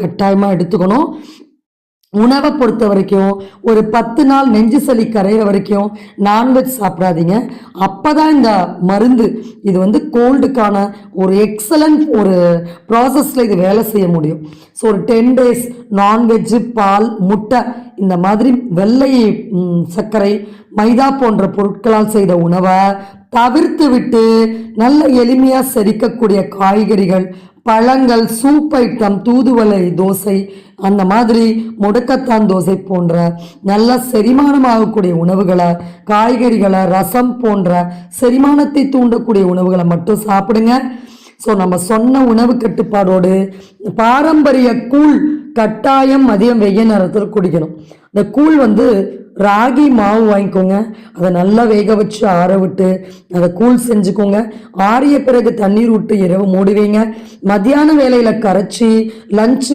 கட்டாயமாக எடுத்துக்கணும். உணவை பொறுத்த வரைக்கும் ஒரு 10 நாள் நெஞ்சு சளி கரையிற வரைக்கும் நான்வெஜ் சாப்பிடாதீங்க. அப்போ தான் இந்த மருந்து இது வந்து கோல்டுக்கான ஒரு எக்ஸலண்ட் ஒரு ப்ராசஸில் இது வேலை செய்ய முடியும். ஸோ ஒரு 10 days நான்வெஜ்ஜு, பால், முட்டை இந்த மாதிரி வெள்ளை சர்க்கரை, மைதா போன்ற பொருட்களால் செய்த உணவை தவிர்த்து விட்டு நல்ல எளிமையாக செரிக்கக்கூடிய காய்கறிகள், பழங்கள், சூப் ஐட்டம், தூதுவளை தோசை, அந்த மாதிரி முடக்கத்தான் தோசை போன்ற நல்ல செரிமானமாகக்கூடிய உணவுகளை, காய்கறிகளை, ரசம் போன்ற செரிமானத்தை தூண்டக்கூடிய உணவுகளை மட்டும் சாப்பிடுங்க. ஸோ நம்ம சொன்ன உணவு கட்டுப்பாடோடு பாரம்பரிய கூழ் கட்டாயம் மதியம் வெய்ய நேரத்தில் குடிக்கணும். இந்த கூழ் வந்து ராகி மாவு வாங்கிக்கோங்க, அதை நல்லா வேக வச்சு ஆற விட்டு அதை கூழ் செஞ்சுக்கோங்க. ஆறிய பிறகு தண்ணீர் விட்டு இரவு மூடி வைங்க. மத்தியான வேலையில் கரைச்சி லஞ்ச்